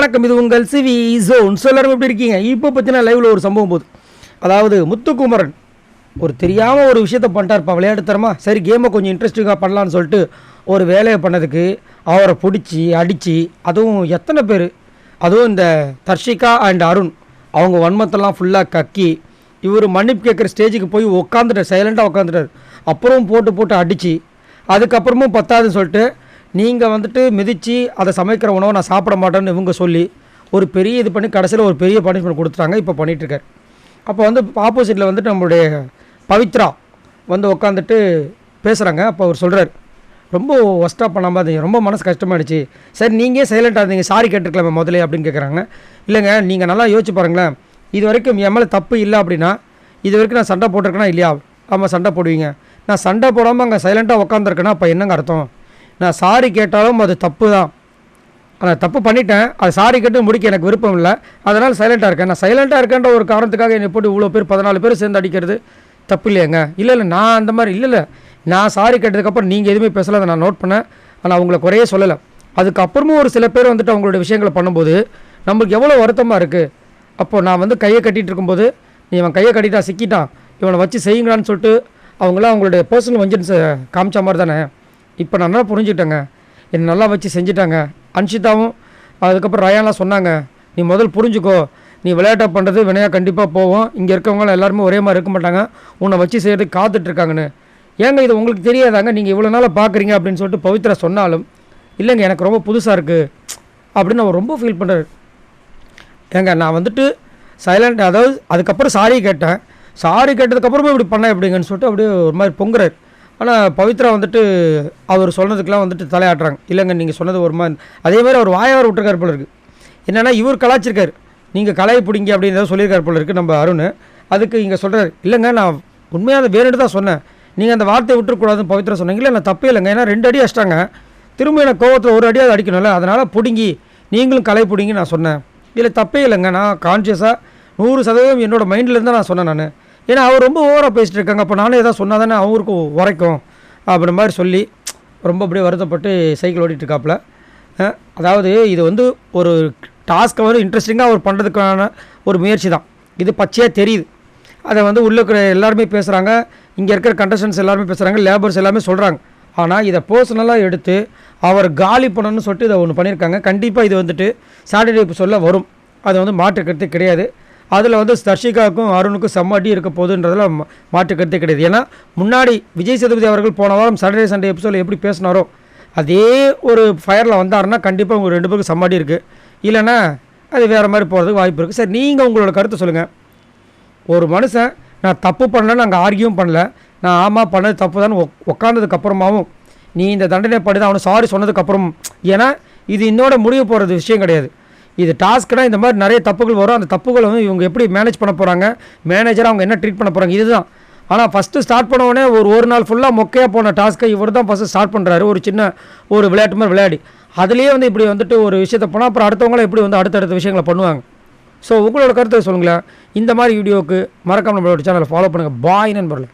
வணக்கம், இது உங்கள் சிவி ஜோன். எல்லாரும் எப்படி இருக்கீங்க? இப்போ பற்றின லைவில் ஒரு சம்பவம் போகுது. அதாவது முத்துக்குமரன் ஒரு தெரியாமல் ஒரு விஷயத்த பண்ணிட்டார்ப்பா, விளையாட்டுத்தரமா. சரி, கேமை கொஞ்சம் இன்ட்ரெஸ்டிங்காக பண்ணலான்னு சொல்லிட்டு ஒரு வேலையை பண்ணதுக்கு அவரை பிடிச்சி அடித்து, அதுவும் எத்தனை பேர், அதுவும் இந்த தர்ஷிகா அண்ட் அருண் அவங்க வன்மத்தெல்லாம் ஃபுல்லாக கக்கி இவர் மன்னிப்பு கேட்குற ஸ்டேஜுக்கு போய் உட்காந்துட்டார், சைலண்ட்டாக உட்காந்துட்டார். அப்புறம் போட்டு அடித்து, அதுக்கப்புறமும் பத்தாதுன்னு சொல்லிட்டு நீங்கள் வந்துட்டு மிதித்து அதை சமைக்கிற உணவை நான் சாப்பிட மாட்டேன்னு இவங்க சொல்லி ஒரு பெரிய இது பண்ணி கடைசியில் ஒரு பெரிய பனிஷ்மெண்ட் கொடுத்துட்டாங்க. இப்போ பண்ணிகிட்ருக்கார். அப்போ வந்து ஆப்போசிட்டில் வந்துட்டு நம்மளுடைய பவித்ரா வந்து உட்காந்துட்டு பேசுகிறாங்க. அப்போ அவர் சொல்கிறார், ரொம்ப ஒஸ்ட்டாக பண்ணாமல் அது ரொம்ப மனசு கஷ்டமாயிடுச்சு. சரி, நீங்கள் சைலண்ட்டாக இருந்தீங்க, சாரி கேட்டுருக்கலாமே முதலே அப்படின்னு கேட்குறாங்க. இல்லைங்க, நீங்கள் நல்லா யோசிச்சு பாருங்களேன். இது வரைக்கும் என் மேலே தப்பு இல்லை அப்படின்னா இது வரைக்கும் நான் சண்டை போட்டிருக்கேனா இல்லையா? ஆமாம், சண்டை போடுவீங்க. நான் சண்டை போடாமல் அங்கே சைலண்ட்டாக உட்காந்துருக்கேன்னா அப்போ என்னங்க அர்த்தம்? நான் சாரி கேட்டாலும் அது தப்பு தான். நான் தப்பு பண்ணிட்டேன், அது சாரி கேட்டு முடிக்க எனக்கு விருப்பம் இல்லை, அதனால் சைலண்ட்டாக இருக்கேன். நான் சைலண்ட்டாக இருக்கேன்ற ஒரு காரணத்துக்காக என்னை போட்டு இவ்வளோ பேர் 14 பேர் சேர்ந்து அடிக்கிறது தப்பு இல்லையாங்க? இல்லை, நான் அந்த மாதிரி இல்லை. நான் சாரி கேட்டதுக்கப்புறம் நீங்கள் எதுவுமே பேசலை, அதை நான் நோட் பண்ணேன். ஆனால் அவங்கள குறையே சொல்லலை. அதுக்கப்புறமும் ஒரு சில பேர் வந்துட்டு அவங்களோட விஷயங்களை பண்ணும்போது நம்மளுக்கு எவ்வளோ வருத்தமாக இருக்குது. அப்போது நான் வந்து கையை கட்டிகிட்டு இருக்கும்போது நீ இவன் கையை கட்டிட்டா சிக்கிட்டான், இவனை வச்சு செய்யுங்களான்னு சொல்லிட்டு அவங்களாம் அவங்களுடைய பர்சனல் வெஞ்சன்ஸை காமிச்ச மாதிரி தானே. இப்போ நான் நல்லா புரிஞ்சுக்கிட்டேங்க, என்னை நல்லா வச்சு செஞ்சுட்டாங்க. அன்ஷிதாவும் அதுக்கப்புறம் ரயான்லாம் சொன்னாங்க, நீ முதல் புரிஞ்சுக்கோ, நீ விளையாட்டை பண்ணுறது வினையாக கண்டிப்பாக போவோம், இங்கே இருக்கவங்களாம் எல்லாருமே ஒரே மாதிரி இருக்க மாட்டாங்க, உன்னை வச்சு செய்கிறதுக்கு காத்துட்ருக்காங்கன்னு. ஏங்க இது உங்களுக்கு தெரியாதாங்க, நீங்கள் இவ்வளோ நாளாக பார்க்குறீங்க அப்படின்னு சொல்லிட்டு பவித்ரா சொன்னாலும், இல்லைங்க எனக்கு ரொம்ப புதுசாக இருக்குது அப்படின்னு அவர் ரொம்ப ஃபீல் பண்ணுறாரு. ஏங்க நான் வந்துட்டு சைலண்ட், அதாவது அதுக்கப்புறம் சாரி கேட்டேன், சாரி கேட்டதுக்கப்புறமா இப்படி பண்ணேன் எப்படிங்கன்னு சொல்லிட்டு அப்படியே ஒரு மாதிரி பொங்குறாரு. ஆனால் பவித்ரா வந்துட்டு அவர் சொன்னதுக்கெலாம் வந்துட்டு தலையாட்டுறாங்க. இல்லைங்க, நீங்கள் சொன்னது ஒரு மாதிரி, அதே மாதிரி அவர் வாயார் விட்டுருக்காரு போல இருக்குது. என்னென்னா இவர் கலாச்சிருக்காரு, நீங்கள் கலாய் பிடிங்க அப்படின்னு ஏதாவது சொல்லியிருக்காரு போல இருக்குது நம்ம அருண். அதுக்கு இங்கே சொல்கிறார், இல்லைங்க நான் உண்மையாக அதை வேணுட்டு தான் சொன்னேன், நீங்கள் அந்த வார்த்தையை விட்டுருக்கூடாதுன்னு பவித்ரா சொன்னீங்க. இல்லை, நான் தப்பே இல்லைங்க, ஏன்னா 2 அடி அடிச்சிட்டாங்க, திரும்ப எனக்கு கோவத்தில் ஒரு அடியாவது அடிக்கணும்ல, அதனால் பிடிங்கி நீங்களும் கலை பிடிங்கி நான் சொன்னேன். இல்லை தப்பே இல்லைங்க, நான் கான்ஷியஸாக 100% என்னோடய மைண்டில் இருந்தால் நான் சொன்னேன் நான். ஏன்னா அவர் ரொம்ப ஓவராக பேசிகிட்டு இருக்காங்க, அப்போ நானும் எதாவது சொன்னால் தானே அவருக்கும் உரைக்கும் அப்படின்ற மாதிரி சொல்லி ரொம்ப அப்படியே வருத்தப்பட்டு சைக்கிள் ஓட்டிகிட்ருக்காப்புல. அதாவது இது வந்து ஒரு டாஸ்க்கை வந்து இன்ட்ரெஸ்டிங்காக அவர் பண்ணுறதுக்கான ஒரு முயற்சி தான். இது பச்சையாக தெரியுது. அதை வந்து உள்ளே இருக்கிற எல்லாருமே பேசுகிறாங்க, இங்கே இருக்கிற கண்டஸ்டன்ஸ் எல்லாருமே பேசுகிறாங்க, லேபர்ஸ் எல்லாமே சொல்கிறாங்க. ஆனால் இதை பர்சனலாக எடுத்து அவர் காலி பண்ணணும்னு சொல்லிட்டு இதை ஒன்று பண்ணியிருக்காங்க. கண்டிப்பாக இது வந்துட்டு சாட்டர்டே எபிசோடில் வரும், அது வந்து மாற்றுக்கிறது கிடையாது. அதில் வந்து தர்ஷிகாவுக்கும் அருணுக்கும் செம்ம அடி இருக்க போகுதுன்றதில் மாற்றுக்கருத்தே கிடையாது. ஏன்னா முன்னாடி விஜய் சேதுபதி அவர்கள் போன வாரம் சாட்டர்டே சண்டே எபிசோடில் எப்படி பேசினாரோ அதே ஒரு ஃபயரில் வந்தாருன்னா கண்டிப்பாக உங்கள் 2 பேருக்கு செம்ம அடி இருக்குது. இல்லைன்னா அது வேறு மாதிரி போகிறதுக்கு வாய்ப்பு இருக்குது. சரி, நீங்கள் உங்களோட கருத்தை சொல்லுங்கள். ஒரு மனுஷன் நான் தப்பு பண்ணலன்னு நாங்கள் ஆர்கியும் பண்ணல, நான் ஆமாம் பண்ணது தப்பு தான் உட்காந்ததுக்கப்புறமாவும் நீ இந்த தண்டனை பண்ணி அவனை சாரி சொன்னதுக்கப்புறம், ஏன்னா இது இன்னோட முடிய போகிறது விஷயம் கிடையாது. இது டாஸ்க்குனால் இந்த மாதிரி நிறைய தப்புகள் வரும். அந்த தப்புகளை வந்து இவங்க எப்படி மேனேஜ் பண்ண போகிறாங்க, மேனேஜராக அவங்க என்ன ட்ரீட் பண்ண போகிறாங்க, இதுதான். ஆனால் ஃபஸ்ட்டு ஸ்டார்ட் பண்ண உடனே ஒரு நாள் ஃபுல்லாக மொக்கையாக போன டாஸ்க்கை இவர் தான் ஃபஸ்ட்டு ஸ்டார்ட் பண்ணுறாரு. ஒரு சின்ன ஒரு விளையாட்டு மாதிரி விளையாடி அதுலேயே வந்து இப்படி வந்துட்டு ஒரு விஷயத்தை போனால் அப்புறம் அடுத்தவங்களும் எப்படி வந்து அடுத்தடுத்த விஷயங்களை பண்ணுவாங்க. ஸோ உங்களோட கருத்தை சொல்லுங்களேன். இந்த மாதிரி வீடியோவுக்கு மறக்காம நம்மளோட சேனலை ஃபாலோ பண்ணுங்கள். பாய் நண்பர்களே.